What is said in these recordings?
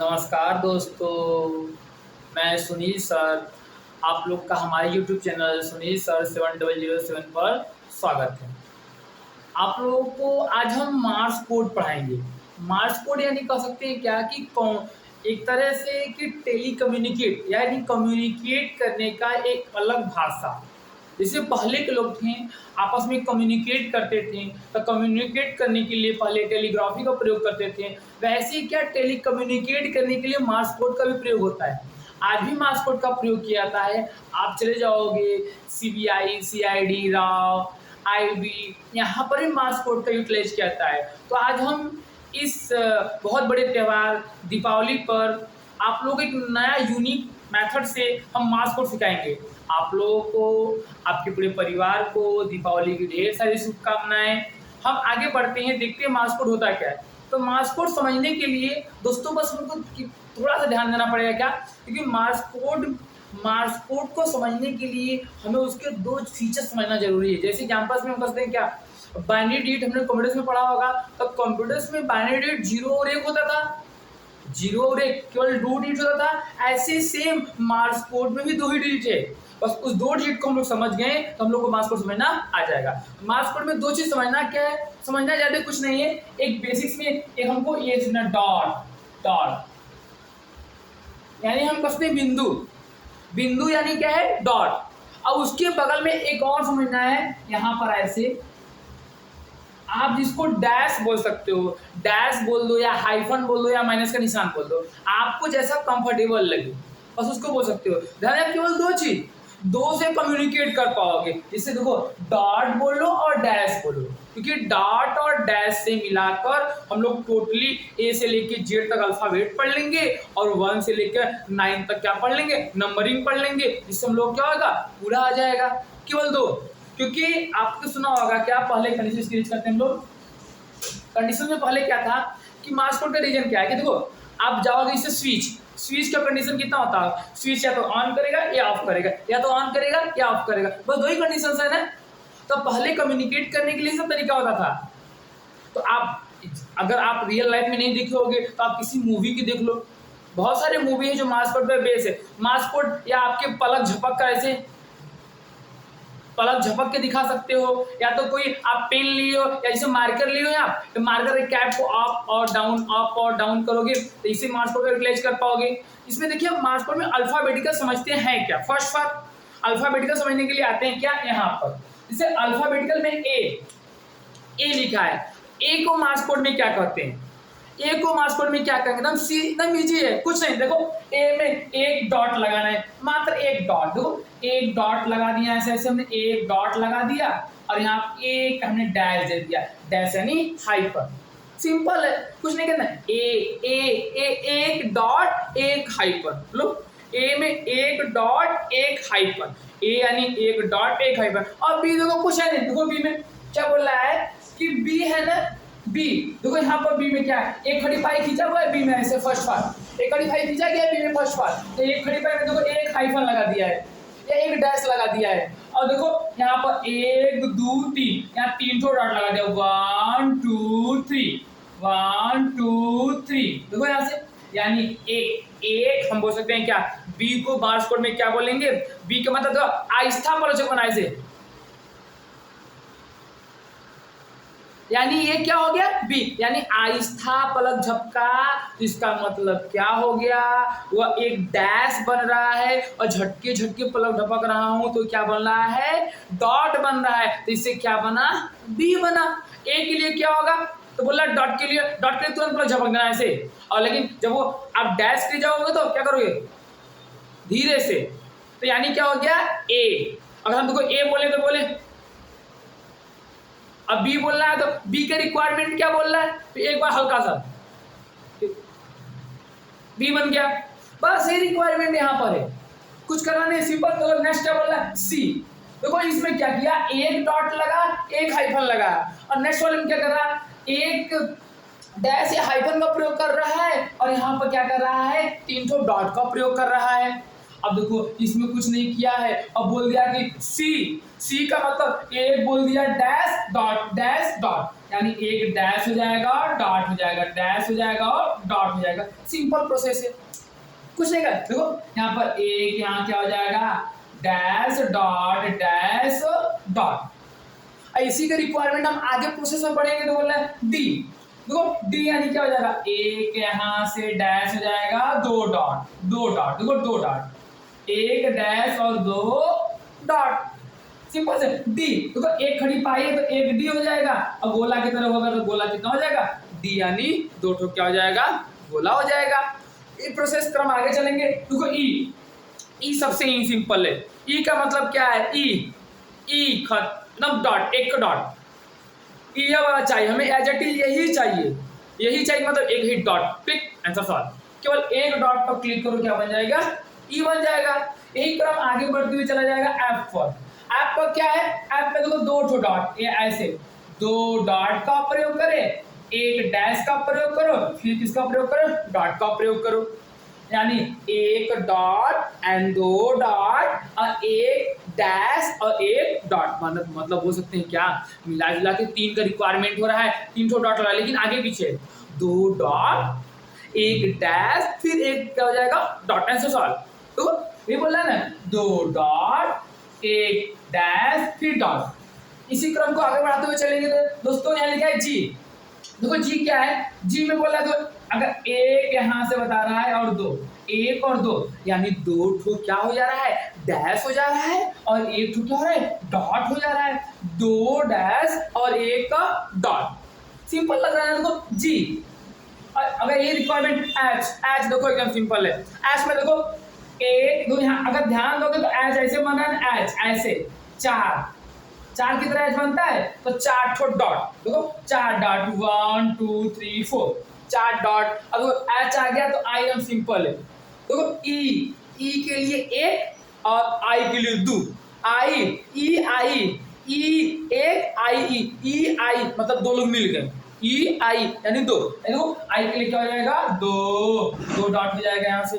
नमस्कार दोस्तों, मैं सुनील सर। आप लोग का हमारे यूट्यूब चैनल सुनील सर 7007 पर स्वागत है। आप लोगों को आज हम मार्स कोड पढ़ाएंगे। मार्स कोड यानी कह सकते हैं क्या कि एक तरह से कि टेलीकम्युनिकेट यानी कम्युनिकेट करने का एक अलग भाषा। जैसे पहले के लोग थे आपस में कम्युनिकेट करते थे, तो कम्युनिकेट करने के लिए पहले टेलीग्राफी का प्रयोग करते थे। वैसे ही क्या टेली कम्युनिकेट करने के लिए मार्स कोड का भी प्रयोग होता है। आज भी मार्स कोड का प्रयोग किया जाता है। आप चले जाओगे सीबीआई, सीआईडी, राव, आईबी, यहाँ पर भी मार्स कोड का यूटिलाइज किया जाता है। तो आज हम इस बहुत बड़े त्यौहार दीपावली पर आप लोग एक नया यूनिक मेथड से हम मार्स कोड सिखाएंगे। आप लोगों को, आपके पूरे परिवार को दीपावली की ढेर सारी शुभकामनाएं। हम आगे बढ़ते हैं, देखते हैं मार्स कोड होता क्या है। तो मार्स कोड समझने के लिए दोस्तों बस हमको थोड़ा सा ध्यान देना पड़ेगा क्या, क्योंकि मार्स कोड को समझने के लिए हमें उसके दो फीचर समझना जरूरी है। जैसे एग्जाम्पल्स में हम कहते हैं क्या, बाइनरी डिजिट हमने कंप्यूटर्स में पढ़ा होगा। तो कंप्यूटर्स में बाइनरी डिजिट 0 और 1 होता था, 0 और 1 केवल 2 डिजिट होता था। ऐसे सेम मार्स कोड में भी 2 ही डिजिट है। बस उस 2 डिजिट को हम लोग समझ गए तो हम लोग को मार्स कोड समझना आ जाएगा। मार्स कोड में 2 चीज समझना क्या है, समझना ज्यादा कुछ नहीं है। एक बेसिक्स में एक हमको ये सुनना डॉट डॉट यानी हम कसते हैं बिंदु, बिंदु यानी क्या है डॉट। अब उसके बगल में एक और समझना है, यहाँ पर ऐसे आप जिसको डैश बोल सकते हो, डैश बोल दो या हाइफन बोल दो या माइनस का निशान बोल दो, आपको जैसा कंफर्टेबल लगे बस उसको बोल सकते हो। ध्यान रखिए केवल 2 चीज, 2 से कम्युनिकेट कर पाओगे। इससे देखो डॉट बोलो और डैश बोलो, क्योंकि डॉट और डैश से मिलाकर हम लोग टोटली ए से लेके जेड तक अल्फाबेट पढ़ लेंगे और 1 से लेकर 9 तक क्या पढ़ लेंगे, नंबरिंग पढ़ लेंगे। जिससे हम लोग क्या होगा, पूरा आ जाएगा। केवल 2, क्योंकि आपको सुना होगा क्या, पहले कंडीशन स्क्रीच करते हैं हम लोग। कंडीशन में पहले क्या था कि मार्स कोड का रीजन क्या है कि देखो आप जाओगे इससे स्विच का कंडीशन कितना होता है, स्विच या तो ऑन करेगा या ऑफ करेगा, या तो ऑन करेगा या ऑफ करेगा, बस 2 ही कंडीशन है ना। तो पहले कम्युनिकेट करने के लिए सब तरीका होता था। तो आप अगर आप रियल लाइफ में नहीं देखे होगे तो आप किसी मूवी की देख लो, बहुत सारे मूवी है जो मार्स कोड पे बेस है। मार्स कोड या आपके पलक झपक का ऐसे पलक झपक के दिखा सकते हो, या तो कोई आप पेन लिए हो या जैसे मार्कर लिए हो, आप तो मार्कर के कैप को अप और डाउन करोगे तो इसे मार्स कोड यूटिलाइज कर पाओगे। इसमें देखिए मार्स कोड में अल्फाबेटिकल समझते हैं क्या, फर्स्ट अल्फाबेटिकल समझने के लिए आते हैं क्या, यहाँ पर जैसे अल्फाबेटिकल में ए लिखा है, ए को मार्स कोड में क्या कहते हैं, ए को मार्स कोड में क्या कहेंगे, एकदम सी, एकदम इजी है, कुछ नहीं। देखो ए में एक डॉट लगाना है, मात्र एक डॉट। देखो एक डॉट लगा दिया, ऐसे ऐसे हमने एक डॉट लगा दिया और यहाँ एक हमने डैश दे दिया, डैश यानी हाइपर। सिंपल है, कुछ नहीं करना है। एक डॉट एक हाइपर, लो ए में एक डॉट एक हाइपर, ए यानी एक डॉट एक हाइपर। और बी देखो कुछ है नहीं, देखो बी में क्या बोल रहा है कि बी है ना, बी देखो यहाँ पर बी में क्या है, एक खड़ी पाई खींचा हुआ है बी में ऐसे फर्स्ट पार्ट, एक खड़ी पाई खींचा गया है बी में फर्स्ट पार्ट, तो एक खड़ी पाई में देखो एक हाइफन लगा दिया है या एक डैश लगा दिया है। और देखो यहाँ पर 1 2 3, यहाँ 3 ठो डॉट लगा दिया, 1 2 3, 1 2 3, देखो यहाँ से यानी एक हम बोल सकते हैं क्या, बी को मार्स कोड में क्या बोलेंगे, बी का मतलब आहिस्ता पलक बनाए से, यानी ये क्या हो गया बी, यानी आहिस्ता पलक झपका। इसका मतलब क्या हो गया, वह एक डैश बन रहा है और झटके झटके पलक झपक रहा हूं तो क्या बन रहा है, डॉट बन रहा है। तो इससे क्या बना, बी बना। ए के लिए क्या होगा, तो बोला डॉट के लिए तुरंत पलक झपक देना ऐसे, और लेकिन जब वो आप डैश के जाओगे तो क्या करोगे, धीरे से। तो यानी क्या हो गया ए। अगर हम देखो ए बोले तो बोले, अब बी बोलना है तो बी के रिक्वायरमेंट क्या बोल रहा है, तो एक बार हल्का सा बी बन गया, बस ये रिक्वायरमेंट यहाँ पर है, कुछ करना नहीं, सिंपल। तो नेक्स्ट क्या बोल रहा है सी, देखो इसमें क्या किया, एक डॉट लगा एक हाइफन लगा, और नेक्स्ट वाले में क्या कर रहा है, एक डैश या हाइफन का प्रयोग कर रहा है और यहाँ पर क्या कर रहा है, 3 ठो डॉट का प्रयोग कर रहा है। अब देखो इसमें कुछ नहीं किया है, अब बोल दिया कि सी का मतलब एक बोल दिया डैश डॉट, यानी एक डैश हो जाएगा डॉट हो जाएगा, डैश हो जाएगा और डॉट हो जाएगा। सिंपल प्रोसेस है, कुछ नहीं कर। देखो यहाँ पर एक, यहाँ क्या हो जाएगा डैश डॉट। इसी का रिक्वायरमेंट हम आगे प्रोसेस में पढ़ेंगे तो बोल रहे हैं डी। देखो डी यानी क्या हो जाएगा, एक यहां से डैश हो जाएगा, दो डॉट, देखो दो डॉट, एक डैश और दो डॉट, सिंपल से डी। देखो एक खड़ी पाई है तो एक डी हो जाएगा, अब गोला की तरफ होगा तो गोला कितना हो जाएगा, डी, यानी दो ठो क्या हो जाएगा, गोला हो जाएगा। ये प्रोसेस क्रम आगे चलेंगे। देखो ई सबसे ही सिंपल है। ई का मतलब क्या है, ई खत्म डॉट, एक डॉट, ये वाला चाहिए हमें, एज इट इज यही चाहिए, मतलब एक ही डॉट, पिक आंसर सॉल्व। केवल एक डॉट पर क्लिक करो, क्या बन जाएगा, ई बन जाएगा। यही क्रम आगे बढ़ते हुए चला जाएगा ऐप पर क्या है, ऐप पे देखो दो ठो डॉट, ये ऐसे दो डॉट का प्रयोग करें, एक डैश का प्रयोग करो, फिर किसका प्रयोग करो, डॉट का प्रयोग करो, यानी एक डॉट एंड दो डॉट और एक डैश और एक डॉट, मतलब बोल सकते हैं क्या, मिला जुला के तीन का रिक्वायरमेंट हो रहा है, तीन ठो डॉट हो रहा है, लेकिन आगे पीछे दो डॉट एक डैश फिर एक क्या हो जाएगा, डॉट, आंसर सॉल्व। तो ये बोल रहा है ना, दो डॉट एक डैश फिर डॉट। इसी क्रम को आगे बढ़ाते हुए चलेंगे तो दोस्तों यहाँ लिखा है जी। देखो जी क्या है, जी में बोला तो अगर एक यहां से बता रहा है और दो, एक और दो, यानी दो ठो क्या हो जा रहा है, डैश हो जा रहा है, और एक ठो क्या हो रहा है, डॉट हो जा रहा है, दो डैश और एक का डॉट। सिंपल लग रहा है देखो जी। अगर ये रिक्वायरमेंट एच देखो एकदम सिंपल है। एच में देखो एक दो, यहाँ अगर ध्यान दोगे तो एच ऐसे बना है, एच ऐसे चार की तरह एच बनता है, तो चार ठो डॉट, देखो चार डॉट, 1 2 3 4, चार डॉट। अब एच आ गया तो आई एम सिंपल है। देखो ई के लिए एक और आई के लिए दो, आई एक आई मतलब दो लोग मिल गए, ई आई यानी दो, देखो आई के लिए क्या हो जाएगा, दो डॉट हो जाएगा यहाँ से।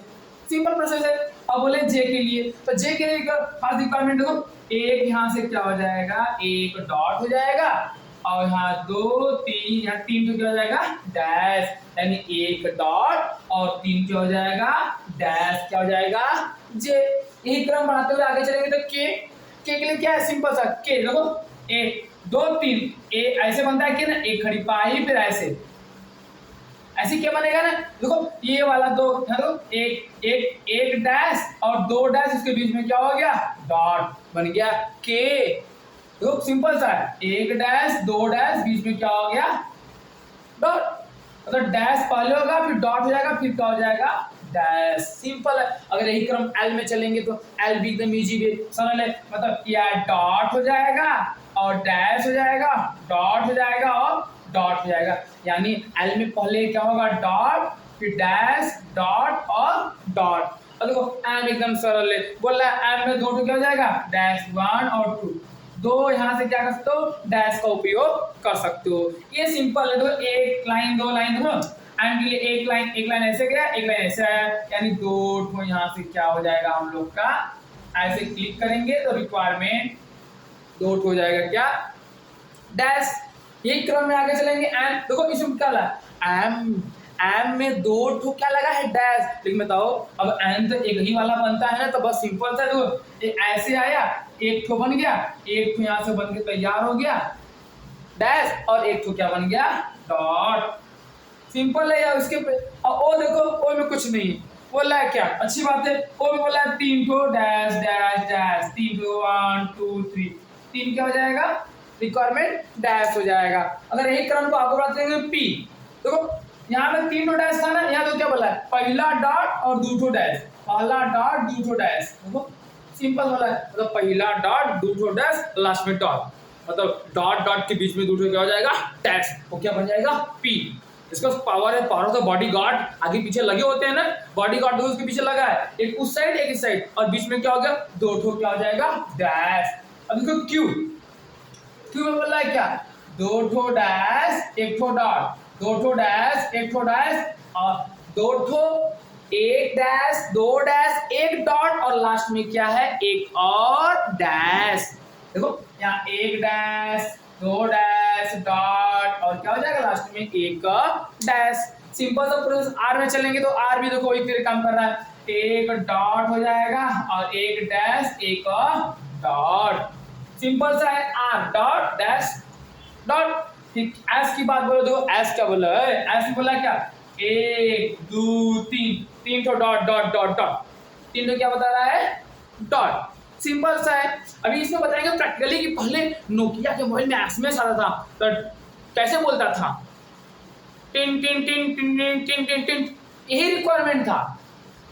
सिंपल प्रोसेस है। अब बोले जे के लिए, तो जे के लिए फर्स्ट रिक्वायरमेंट देखो, एक यहाँ से क्या हो जाएगा, एक डॉट हो जाएगा, और यहाँ दो तीन, यहाँ तीन तो क्या हो जाएगा, डैश, यानी एक डॉट और तीन क्या हो जाएगा, डैश, क्या हो जाएगा, जे। यही क्रम बढ़ाते हुए आगे चलेंगे तो के लिए क्या है, सिंपल सा के, देखो एक दो तीन, ए ऐसे बनता है कि ना, एक खड़ी पाई फिर ऐसे क्या बनेगा ना, देखो ये वाला दो, एक डैश और दो डैश, इसके बीच में क्या हो गया, डॉट बन गया के। देखो सिंपल सा है, एक डैश दो डैश, बीच में क्या हो गया, डॉट, मतलब डैश पहले होगा फिर डॉट हो जाएगा, फिर क्या हो जाएगा, डैश। सिंपल है। अगर यही क्रम एल में चलेंगे तो एल भी एकदम इजी भी समझ ले, मतलब क्या डॉट हो जाएगा और डैश हो जाएगा, डॉट हो जाएगा और डॉट हो जाएगा, यानी एल में पहले क्या होगा, डॉट फिर डैश डॉट और डॉट। और देखो एम एकदम सरल है, बोल रहा है एम में दो क्या हो जाएगा, डैश 1 और 2, दो यहाँ से क्या कर सकते हो, डैश का उपयोग कर सकते हो। ये सिंपल है। देखो एक लाइन दो लाइन, देखो एम के लिए एक लाइन ऐसे गया, एक लाइन ऐसे आया, यानी दो ठो यहाँ से क्या हो जाएगा हम लोग का, ऐसे क्लिक करेंगे तो रिक्वायरमेंट दो ठो हो जाएगा क्या, डैश। यही क्रम में आगे चलेंगे। एम देखो इसमें क्या लगा, एम में दो ठो क्या लगा है, डैश, लेकिन बताओ अब एम तो एक ही वाला बनता है ना, तो बस सिंपल था, देखो ऐसे आया, एक ठो बन गया, एक ठो यहाँ से बन के तैयार हो गया डैश, और एक ठो क्या बन गया, डॉट। सिंपल है यार। उसके और ओ देखो, ओ में कुछ नहीं बोला है, क्या अच्छी बात है, ओ में बोला है तीन ठो डैश डैश डैश, तीन ठो 1 2 3, तीन क्या हो जाएगा, रिक्वायरमेंट डैश हो जाएगा। अगर यही क्रम को आगे बढ़ाते हैं पी, देखो यहाँ पे तीन ठो डैश था ना, यहाँ तो क्या बोला है, पहला डॉट और दो ठो डैश, पहला डॉट दो ठो डैश, देखो सिंपल बोला है, मतलब पहला डॉट दो ठो डैश, लास्ट में डॉट, मतलब डॉट के बीच में दो ठो क्या हो जाएगा, डैश, वो क्या बन जाएगा, पी। इसका पावर है, power of the body guard, आगे पीछे लगे होते हैं ना, बॉडी गार्ड तो उसके पीछे लगा है, एक उस साइड एक इस साइड, और बीच में क्या हो गया, दो ठो क्या हो जाएगा, डैश। अब देखो क्यू में बोला है क्या, दो ठो डैश एक ठो डॉट, दो ठो डैश एक ठो डैश, और दो ठो एक डैश, दो डैश, एक डॉट और लास्ट में क्या है, एक और डैश। देखो यहाँ एक डैश, दो डैश, डॉट और क्या हो जाएगा लास्ट में एक डैश। सिंपल सा प्रोसेस आर में चलेंगे तो आर भी देखो एक तरह काम कर रहा है, एक डॉट हो जाएगा और एक डैश, एक डॉट। सिंपल सा है आर डॉट डैश डॉट। ठीक, एस की बात बोलो, देखो एस क्या बोला है, एस बोला क्या, एक दो तीन, तीन तो डॉट डॉट डॉट डॉट, तीन तो क्या बता रहा है, डॉट। सिंपल सा है। अभी इसमें बताएंगे प्रैक्टिकली कि पहले नोकिया के मोबाइल में एसएमएस आता था तो कैसे बोलता था, tin tin tin tin tin tin tin tin, यही रिक्वायरमेंट था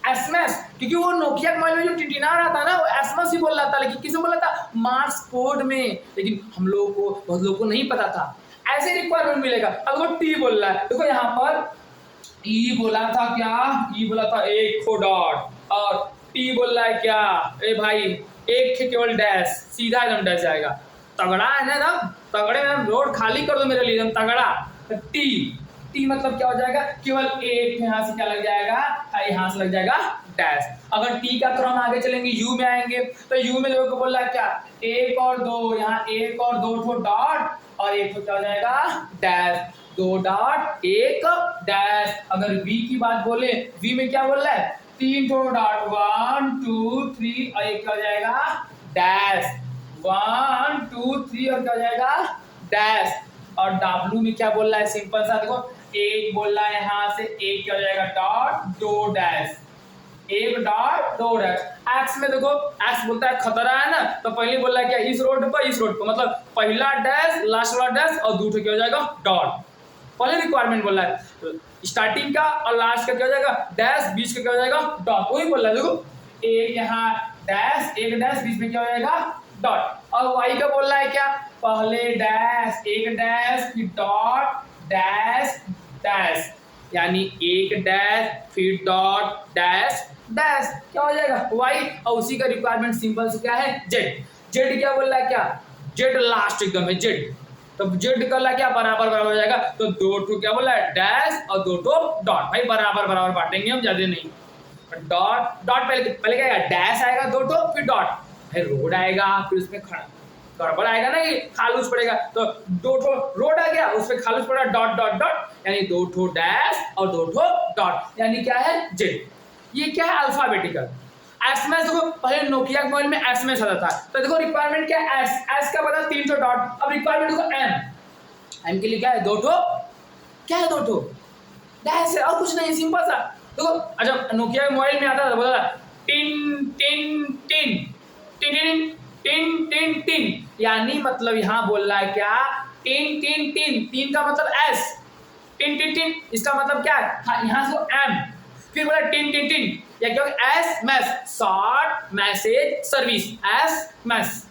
एसएमएस, क्योंकि वो नोकिया के मोबाइल में जो टिनटिना रहा था ना वो एसएमएस ही बोल रहा था, लेकिन किसे बोल रहा था, मार्स कोड में। लेकिन हम लोगों को, बहुत लोगों को नहीं पता था ऐसे रिक्वायरमेंट मिलेगा। अब वो टी बोल रहा है, देखो यहाँ पर ई बोला था क्या, ई बोला था एक खो डॉट और टी बोल रहा है क्या, ए भाई एक केवल डैश, सीधा एकदम डैश जाएगा। तगड़ा है ना, तगड़े में रोड खाली कर दो मेरे लिए एकदम तगड़ा। टी, टी मतलब क्या हो जाएगा, केवल एक, यहाँ से क्या लग जाएगा, यहाँ से लग जाएगा डैश। अगर टी का क्रम आगे चलेंगे यू में आएंगे तो यू में लोगों को बोल रहा है क्या, एक और दो, यहाँ एक और दो ठो डॉट और एक तो क्या हो जाएगा डैश, दो डॉट एक डैश। अगर वी की बात बोले, वी में क्या बोल रहा है, तीन ठो डॉट, 1 2 3 और एक क्या हो जाएगा डैश, 1 2 3 और क्या हो जाएगा डैश। और डब्ल्यू में क्या बोल रहा है, सिंपल सा देखो, एक बोल रहा है यहाँ से, एक क्या हो जाएगा डॉट, दो डैश, एक डॉट दो डैश। एक्स में देखो, एक्स बोलता है खतरा है ना, तो पहले बोल रहा है क्या, इस रोड पर, इस रोड पर, मतलब पहला डैश, लास्ट वाला डैश और दूसरा क्या हो जाएगा डॉट। पहले रिक्वायरमेंट बोल रहा है, स्टार्टिंग का और लास्ट का क्या हो जाएगा डैश, बीच का क्या हो जाएगा डॉट, वही बोल रहा है। देखो एक यहाँ डैश, एक डैश, बीच में क्या हो जाएगा डॉट। और वाई का बोल रहा है क्या, पहले डैश, एक डैश, फिर डॉट, डैश डैश, यानी एक डैश फिर डॉट डैश डैश, क्या हो जाएगा वाई। और उसी का रिक्वायरमेंट सिंपल से क्या है, जेड। जेड क्या बोल रहा है, क्या जेड लास्ट एकदम है जेड, तो जेड कर ला क्या, बराबर बराबर हो जाएगा। तो दो ठो क्या बोला है डैश और दो ठो डॉट, भाई बराबर बराबर बांटेंगे हम, ज्यादा नहीं। डॉट डॉट पहले पहले क्या आएगा, डैश आएगा दो ठो, फिर डॉट, फिर रोड आएगा, फिर उसमें गड़बड़ आएगा ना, कि खालूस पड़ेगा, तो दो ठो रोड आ गया, उसमें खालूस पड़ा डॉट डॉट डॉट, यानी दो ठो डैश और दो ठो डॉट, यानी क्या है जेड। ये क्या है अल्फाबेटिकल। एसएमएस देखो, पहले नोकिया के मोबाइल में एसएमएस आता था, तो देखो रिक्वायरमेंट क्या है, एस, एस का बता तीन ठो डॉट। अब रिक्वायरमेंट देखो एम, एम के लिए क्या है, दो ठो, क्या है दो ठो डैश है, और कुछ नहीं, सिंपल सा। देखो अच्छा, नोकिया के मोबाइल में आता था, बोला tin tin tin tin tin tin tin, यानी मतलब यहाँ बोल रहा है क्या, टिन टिन टिन, तीन का मतलब एस, टिन टिन टिन इसका मतलब क्या है, यहाँ से एम, फिर बोला टिन टिन टिन, या क्या S MS, short message service, S MS.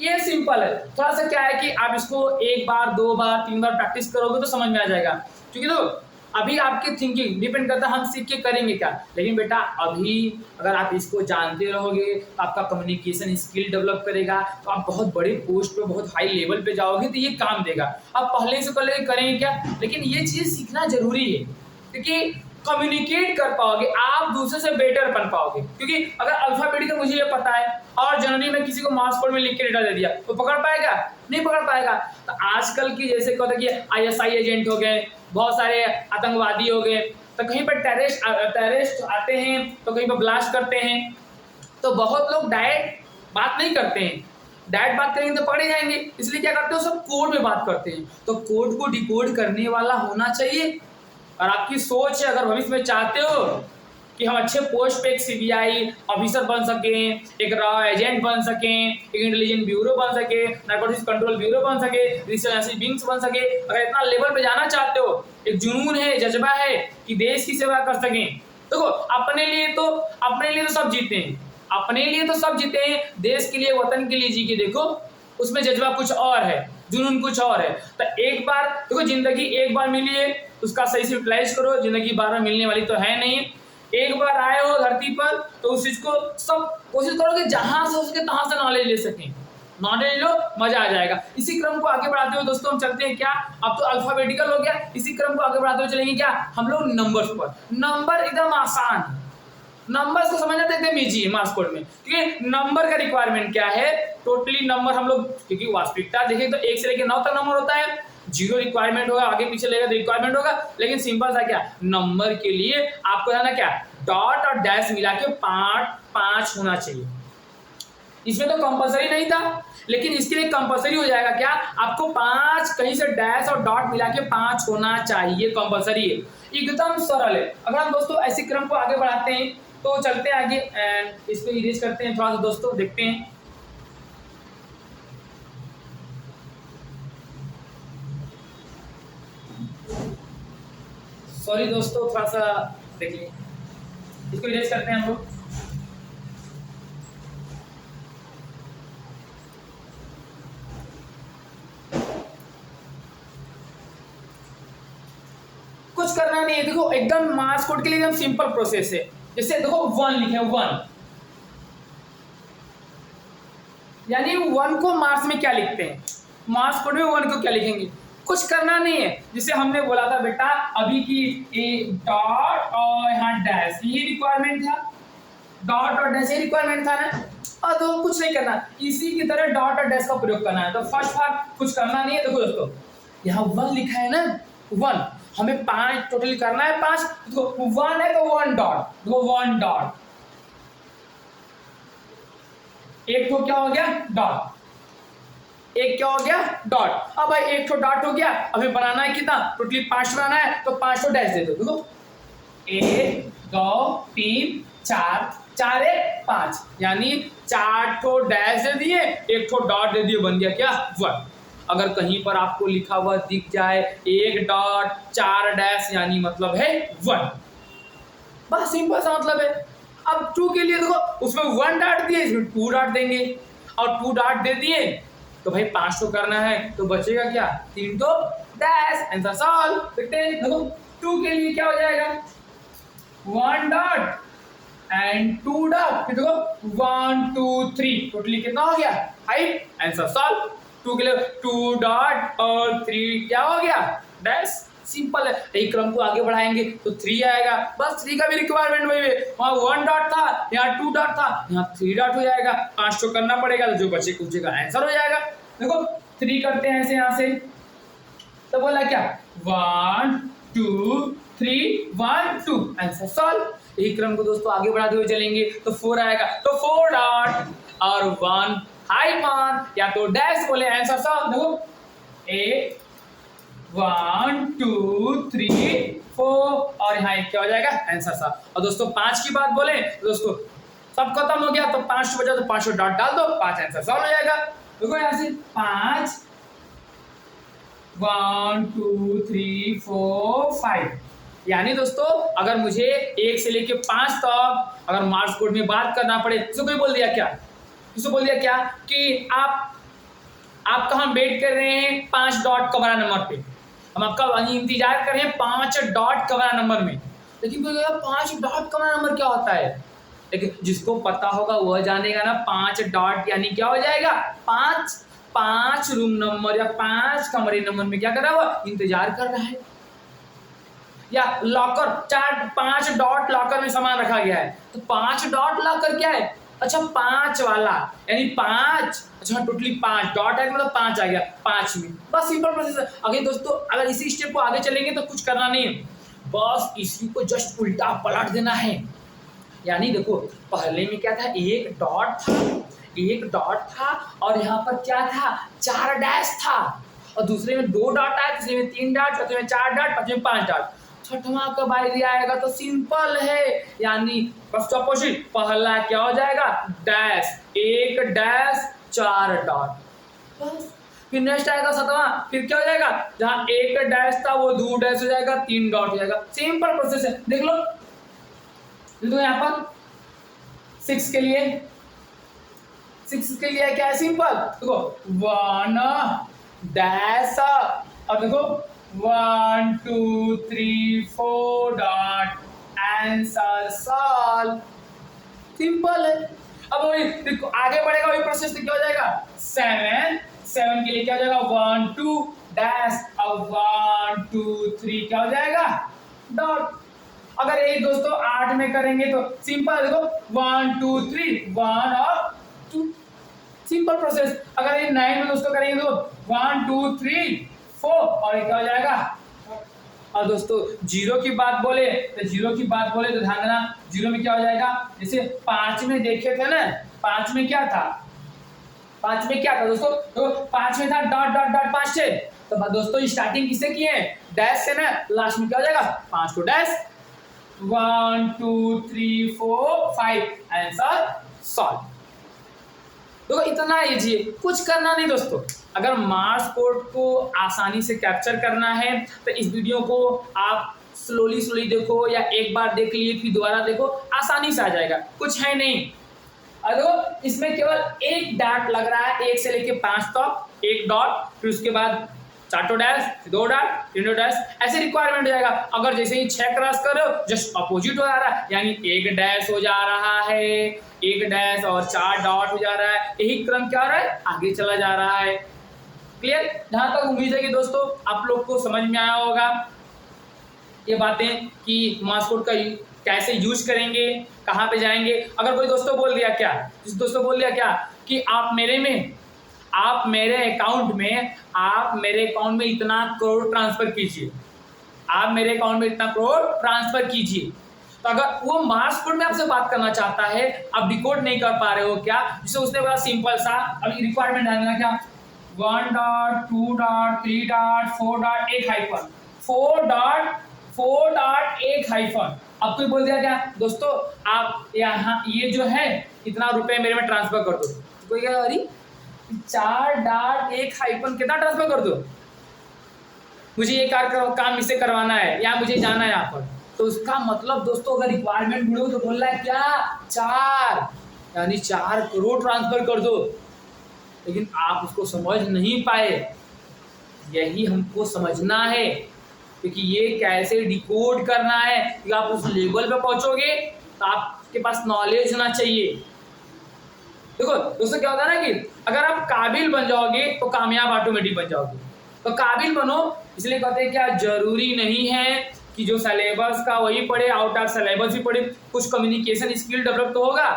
ये सिंपल है। थोड़ा सा क्या है कि आप इसको एक बार, दो बार, तीन बार प्रैक्टिस करोगे तो समझ में आ जाएगा, क्योंकि तो अभी आपकी थिंकिंग डिपेंड करता है हम सीख के करेंगे क्या। लेकिन बेटा अभी अगर आप इसको जानते रहोगे तो आपका कम्युनिकेशन स्किल डेवलप करेगा, तो आप बहुत बड़े पोस्ट पे, बहुत हाई लेवल पे जाओगे, तो ये काम देगा। आप पहले से पहले करेंगे क्या, लेकिन ये चीज़ सीखना जरूरी है, क्योंकि कम्युनिकेट कर पाओगे आप, दूसरे से बेटर बन पाओगे। क्योंकि अगर अल्फाबेटिकल मुझे ये पता है और जनरली में किसी को मार्क्स कोड में लिख के डेटा दे दिया, तो पकड़ पाएगा, नहीं पकड़ पाएगा। तो आजकल की जैसे कहते कि आईएसआई एजेंट हो गए, बहुत सारे आतंकवादी हो गए, तो कहीं पर टेररिस्ट आते हैं, तो कहीं पर ब्लास्ट करते हैं, तो बहुत लोग डायरेक्ट बात नहीं करते हैं, डायरेक्ट बात करेंगे तो पकड़े जाएंगे, इसलिए क्या करते हो, सब कोड में बात करते हैं। तो कोड को डिकोड करने वाला होना चाहिए। और आपकी सोच है, अगर भविष्य में चाहते हो कि हम अच्छे पोस्ट पे एक सीबीआई ऑफिसर बन सकें, एक रॉ एजेंट बन सकें, एक इंटेलिजेंस ब्यूरो बन सके, नारकोटिक्स कंट्रोल ब्यूरो बन सके, रिसर्च विंग्स बन सके, अगर इतना लेवल पे जाना चाहते हो, एक जुनून है, जज्बा है कि देश की सेवा कर सकें, देखो अपने लिए तो सब जीते हैं, अपने लिए तो सब जीते हैं, देश के लिए, वतन के लिए जी के देखो, उसमें जज्बा कुछ और है, जुनून कुछ और है। तो एक बार देखो, जिंदगी एक बार मिली है, उसका सही से यूटिलाइज करो, जिंदगी बार बार मिलने वाली तो है नहीं। एक बार आए हो धरती पर तो उस चीज को सब कोशिश करो कि जहां से हो सके तहां से नॉलेज ले सकें, नॉलेज लो, मजा आ जाएगा। इसी क्रम को आगे बढ़ाते हुए दोस्तों हम चलते हैं क्या, अब तो अल्फाबेटिकल हो गया, इसी क्रम को आगे बढ़ाते हुए चलेंगे क्या हम लोग नंबर्स पर। नंबर एकदम आसान, नंबर्स को समझना तो एकदम ईजी है मार्क्स कोड में, क्योंकि नंबर का रिक्वायरमेंट क्या है, टोटली नंबर हम लोग, क्योंकि वास्तविकता देखें तो 1 से लेकर 9 तक नंबर होता है, 0 रिक्वायरमेंट होगा, आगे पीछे लेगा तो रिक्वायरमेंट होगा, लेकिन सिंपल सा क्या नंबर के लिए आपको जाना क्या डॉट और डैश मिला के 5 होना चाहिए। इसमें तो कंपलसरी नहीं था, लेकिन इसके लिए कंपलसरी हो जाएगा क्या, आपको 5 कहीं से डैश और डॉट मिला के 5 होना चाहिए, कंपलसरी है, एकदम सरल है। अगर हम दोस्तों ऐसे क्रम को आगे बढ़ाते हैं तो चलते हैं आगे एंड इसको इरेज करते हैं थोड़ा सा दोस्तों, देखते हैं। सॉरी दोस्तों, थोड़ा सा देख लीजिए, इसको इरेज करते हैं हम लोग। कुछ करना नहीं है, देखो एकदम मार्क्स कोड के लिए एकदम सिंपल प्रोसेस है। जैसे देखो 1 लिखे 1, यानी 1 को मार्क्स में क्या लिखते हैं, मार्क्स कोड में 1 को क्या लिखेंगे, कुछ करना नहीं है। जैसे हमने बोला था बेटा अभी की डॉट और यहाँ डैश, यही रिक्वायरमेंट था, डॉट और डैश यही रिक्वायरमेंट था ना, और तो कुछ नहीं करना, इसी की तरह डॉट और डैश का प्रयोग करना है। तो फर्स्ट पार्ट कुछ करना नहीं है। देखो दोस्तों यहाँ 1 लिखा है ना, 1 हमें 5 टोटली करना है, 5 तो 1 है तो 1 डॉट, देखो 1 डॉट, एक तो क्या हो गया डॉट, एक क्या हो गया डॉट। अब भाई एक तो डॉट हो गया, हमें बनाना है कितना, टोटली 5 बनाना है, तो 5 तो डैश दे दो। देखो 1 2 3 4, 4 1 5, यानी 4 तो डैश दे दिए, एक तो डॉट दे दिए, बन गया क्या 1। अगर कहीं पर आपको लिखा हुआ दिख जाए 1 डॉट 4 डैश, यानी मतलब है 1, बस सिंपल सा मतलब है। अब 2 के लिए देखो उसमें 1 डॉट दिए, इसमें 2 डॉट देंगे, और 2 डॉट दे दिए तो भाई 5 तो करना है, तो बचेगा क्या 3 तो डैश, आंसर सॉल्व। देखते हैं देखो 2 के लिए क्या हो जाएगा 1 डॉट एंड 2 डॉट, फिर देखो 1 2 3, टोटली कितना हो गया 5, आंसर सॉल्व। 2 के लिए 2 डॉट और 3 क्या हो गया डैश, सिंपल है। यही क्रम को आगे बढ़ाएंगे तो 3 आएगा, बस 3 का भी रिक्वायरमेंट वही है, वहाँ 1 डॉट था, यहाँ 2 डॉट था, यहाँ 3 डॉट हो जाएगा, 5 तो करना पड़ेगा, तो जो बचे कुछ का आंसर हो जाएगा। देखो 3 करते हैं ऐसे यहाँ से, तो बोला क्या 1 2 3 1 2, आंसर सॉल्व। यही क्रम को दोस्तों आगे बढ़ाते हुए चलेंगे तो 4 आएगा, तो 4 डॉट और 1 हाइफन या तो डैश बोले, आंसर सॉल्व। देखो 1 2 3 4 और यहाँ क्या हो जाएगा आंसर सॉल्व। और दोस्तों 5 की बात बोले तो दोस्तों सब खत्म हो गया, तो 5 बचा तो 5 डॉट डाल दो, 5 आंसर सॉल्व हो जाएगा। देखो यहाँ से 5 1 2 3 4 5, यानी दोस्तों अगर मुझे 1 से लेके 5 तक अगर मार्क्स कोड में बात करना पड़े तो कोई बोल दिया क्या, किसको बोल दिया क्या कि आप कहाँ वेट कर रहे हैं 5 डॉट कमरा नंबर पे, हम आपका इंतजार कर रहे हैं 5 डॉट कमरा नंबर में, लेकिन कोई कहेगा 5 डॉट कमरा नंबर क्या होता है, लेकिन जिसको पता होगा वह जानेगा ना 5 डॉट यानी क्या हो जाएगा 5 रूम नंबर या 5 कमरे नंबर में क्या कर रहा है, वो इंतजार कर रहा है। या लॉकर 5 डॉट लॉकर में सामान रखा गया है, तो 5 डॉट लॉकर क्या है, अच्छा 5 वाला, यानी 5, अच्छा टोटली 5 डॉट है मतलब 5 आ गया 5 में, बस सिंपल प्रोसेस है। अगर दोस्तों अगर इसी स्टेप को आगे चलेंगे तो कुछ करना नहीं है, बस इसी को जस्ट उल्टा पलट देना है। यानी देखो पहले में क्या था, एक डॉट था और यहाँ पर क्या था 4 डैश था, और दूसरे में 2 डॉट आया, तीसरे में 3 डॉट, चौथे में 4 डॉट, पांचवें में 5 डॉट, छठवां कब आएगा तो सिंपल है, यानी फर्स्ट अपोजिट पहला क्या हो जाएगा डैश, 1 डैश 4 डॉट, बस फिर नेक्स्ट आएगा 7वां, फिर क्या हो जाएगा जहां 1 डैश था वो 2 डैश हो जाएगा, 3 डॉट हो जाएगा, सिंपल प्रोसेस है। देख लो यहाँ पर 6 के लिए क्या है सिंपल, देखो 1 डैश और देखो 1 2 3 4 डॉट, आंसर सॉल्व, सिंपल है। अब वही आगे बढ़ेगा वही प्रोसेस, क्या हो जाएगा 7 के लिए क्या हो जाएगा 1 2 डैश और 1 2 3 क्या हो जाएगा डॉट, अगर यही दोस्तों 8 में करेंगे तो सिंपल, देखो 1 2 3, 1 और 2, सिंपल प्रोसेस। अगर ये 9 में दोस्तों करेंगे तो 1 2 3 4 और ये क्या हो जाएगा। और दोस्तों जीरो की बात बोले तो ध्यान देना, जीरो में क्या हो जाएगा, जैसे 5 में देखे थे ना, 5 में क्या था, 5 में क्या था दोस्तों, तो 5 में था डॉट डॉट डॉट 5 से, तो दोस्तों स्टार्टिंग किससे किए, डैश से ना, लास्ट में क्या हो जाएगा 5 को डैश, 1 2 3 4 5 आंसर सॉल्व। तो इतना इजी है, कुछ करना नहीं दोस्तों। अगर मार्क्स कोड को आसानी से कैप्चर करना है तो इस वीडियो को आप स्लोली देखो, या एक बार देख लिए फिर दोबारा देखो, आसानी से आ जाएगा, कुछ है नहीं। देखो इसमें केवल एक डॉट लग रहा है, 1 से लेके 5 तक, एक डॉट, फिर उसके बाद 4 डैश, 2 डॉट, 3 डैश, ऐसे रिक्वायरमेंट हो जाएगा। अगर जैसे ही 6 क्रॉस करो जस्ट अपोजिट हो जा रहा है, यानी 1 डैश हो जा रहा है, 1 डैश और 4 डॉट हो जा रहा है, यही क्रम क्या हो रहा है, आगे चला जा रहा है। क्लियर? जहां तक उम्मीद है कि दोस्तों आप लोग को समझ में आया होगा ये बातें कि मार्क्स कोड का कैसे यूज करेंगे, कहाँ पे जाएंगे। अगर कोई दोस्तों बोल दिया क्या कि आप मेरे अकाउंट में इतना करोड़ ट्रांसफर कीजिए, तो अगर वो मार्क्स कोड में आपसे बात करना चाहता है, आप डिकोड नहीं कर पा रहे हो क्या, जिसे उसने बड़ा सिंपल सा अभी रिक्वायरमेंट डालना, क्या 1 dot 2 dot 3 dot 4 dot 1 hyphen, 4 dot 1 hyphen. अब कोई बोल दिया क्या दोस्तों, आप यहाँ ये जो है इतना रुपए मेरे में ट्रांसफर कर दो, तो कोई क्या, अरे 4 डॉट 1 हाइफन कितना ट्रांसफर कर दो, मुझे ये काम इससे करवाना है या मुझे जाना है यहाँ पर, तो उसका मतलब दोस्तों अगर रिक्वायरमेंट बोलो तो बोल रहा है क्या 4, यानी 4 करोड़ ट्रांसफर कर दो। लेकिन आप उसको समझ नहीं पाए, यही हमको समझना है, क्योंकि ये कैसे डिकोड करना है कि आप उस लेवल पे पहुंचोगे तो आपके पास नॉलेज होना चाहिए। देखो दोस्तों क्या होता है ना कि अगर आप काबिल बन जाओगे तो कामयाब ऑटोमेटिक बन जाओगे। तो काबिल बनो, इसलिए कहते हैं क्या जरूरी नहीं है कि जो सिलेबस का वही पढ़े, आउट ऑफ सिलेबस भी पढ़े, कुछ कम्युनिकेशन स्किल डेवलप तो होगा,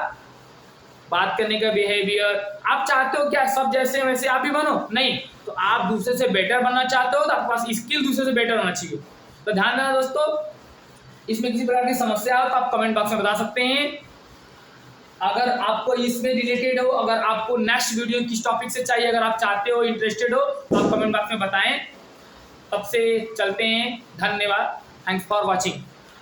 बात करने का बिहेवियर। आप चाहते हो क्या सब जैसे वैसे आप भी बनो, नहीं, तो आप दूसरे से बेटर बनना चाहते हो तो आपके पास स्किल दूसरे से बेटर होना चाहिए। तो ध्यान देना दोस्तों, इसमें किसी प्रकार की समस्या हो तो आप कमेंट बॉक्स में बता सकते हैं। अगर आपको इसमें रिलेटेड हो, अगर आपको नेक्स्ट वीडियो किस टॉपिक से चाहिए, अगर आप चाहते हो, इंटरेस्टेड हो, तो आप कमेंट बॉक्स में बताएं। तब से चलते हैं, धन्यवाद, थैंक्स फॉर वॉचिंग।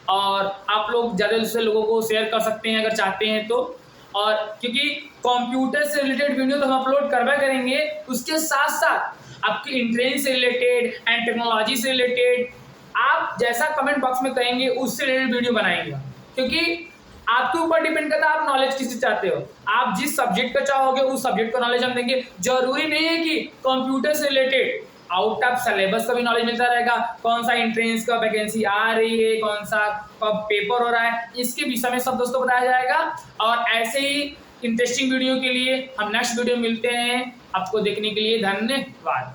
और आप लोग ज़्यादा से लोगों को शेयर कर सकते हैं अगर चाहते हैं तो, और क्योंकि कंप्यूटर से रिलेटेड वीडियो तो हम अपलोड करवा करेंगे, उसके साथ साथ आपके इंट्रेंस से रिलेटेड एंड टेक्नोलॉजी से रिलेटेड आप जैसा कमेंट बॉक्स में कहेंगे उससे रिलेटेड वीडियो बनाएंगे, क्योंकि आपके ऊपर डिपेंड करता है आप नॉलेज किससे चाहते हो। आप जिस सब्जेक्ट का चाहोगे उस सब्जेक्ट का नॉलेज हम देंगे। जरूरी नहीं है कि कंप्यूटर से रिलेटेड, आउट ऑफ सिलेबस का भी नॉलेज मिलता रहेगा, कौन सा एंट्रेंस का वैकेंसी आ रही है, कौन सा कब पेपर हो रहा है, इसके विषय में सब दोस्तों बताया जाएगा। और ऐसे ही इंटरेस्टिंग वीडियो के लिए हम नेक्स्ट वीडियो मिलते हैं। आपको देखने के लिए धन्यवाद।